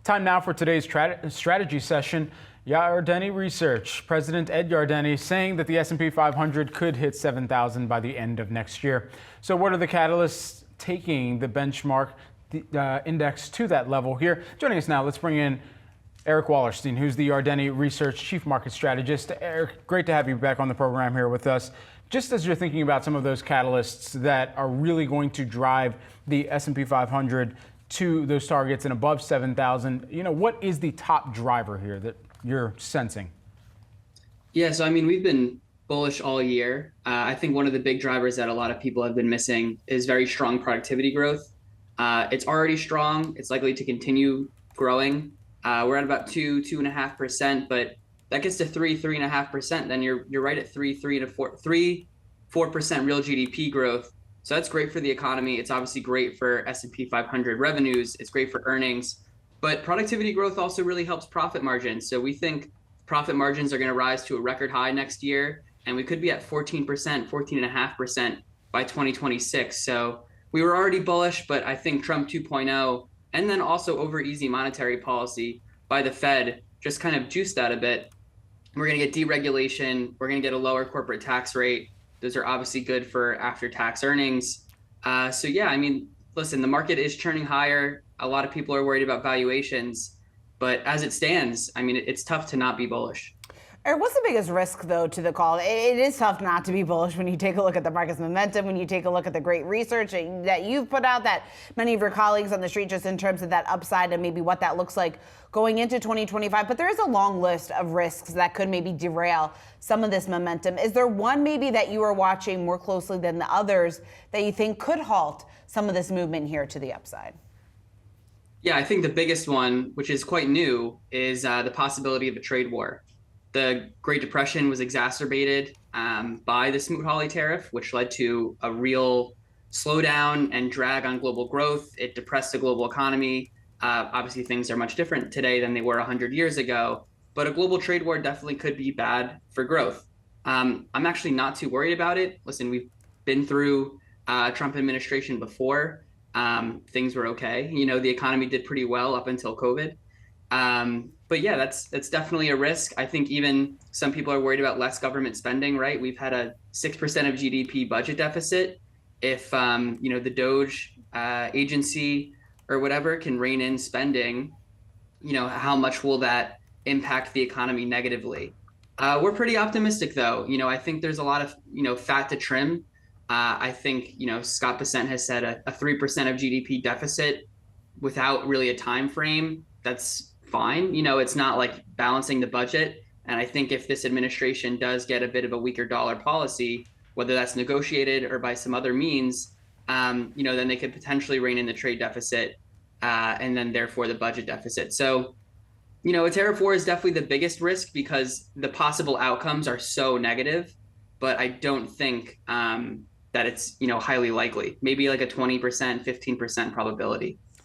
Time now for today's strategy session. Yardeni Research President Ed Yardeni saying that the S&P 500 could hit 7,000 by the end of next year. So what are the catalysts taking the benchmark index to that level here? Joining us now, let's bring in Eric Wallerstein, who's the Yardeni Research Chief Market Strategist. Eric, great to have you back on the program here with us. Just as you're thinking about some of those catalysts that are really going to drive the S&P 500 to those targets and above 7,000, what is the top driver here that you're sensing? Yeah, so we've been bullish all year. I think one of the big drivers that a lot of people have been missing is very strong productivity growth. It's already strong. It's likely to continue growing. We're at about 2.5%, but that gets to 3.5%. Then you're right at 4% real GDP growth. So that's great for the economy. It's obviously great for S&P 500 revenues. It's great for earnings. But productivity growth also really helps profit margins. So we think profit margins are going to rise to a record high next year, and we could be at 14%, 14.5% by 2026. So we were already bullish, but I think Trump 2.0 and then also over easy monetary policy by the Fed just kind of juiced that a bit. We're going to get deregulation. We're going to get a lower corporate tax rate. Those are obviously good for after-tax earnings. So yeah, listen, the market is churning higher. A lot of people are worried about valuations, but as it stands, it's tough to not be bullish. Eric, what's the biggest risk, though, to the call? It is tough not to be bullish when you take a look at the market's momentum, when you take a look at the great research that you've put out, that many of your colleagues on the street, just in terms of that upside and maybe what that looks like going into 2025. But there is a long list of risks that could maybe derail some of this momentum. Is there one maybe that you are watching more closely than the others that you think could halt some of this movement here to the upside? Yeah, I think the biggest one, which is quite new, is the possibility of a trade war. The Great Depression was exacerbated by the Smoot-Hawley tariff, which led to a real slowdown and drag on global growth. It depressed the global economy. Obviously, things are much different today than they were 100 years ago, but a global trade war definitely could be bad for growth. I'm actually not too worried about it. Listen, we've been through Trump administration before. Things were okay. The economy did pretty well up until COVID. But yeah, that's definitely a risk. I think even some people are worried about less government spending, right? We've had a 6% of GDP budget deficit. If, the Doge agency or whatever can rein in spending, how much will that impact the economy negatively? We're pretty optimistic, though. I think there's a lot of, fat to trim. I think, Scott Bessent has said a 3% of GDP deficit without really a time frame. That's fine. It's not like balancing the budget. And I think if this administration does get a bit of a weaker dollar policy, whether that's negotiated or by some other means, then they could potentially rein in the trade deficit and then therefore the budget deficit. So, a tariff war is definitely the biggest risk because the possible outcomes are so negative, but I don't think that it's, highly likely, maybe like a 20%, 15% probability.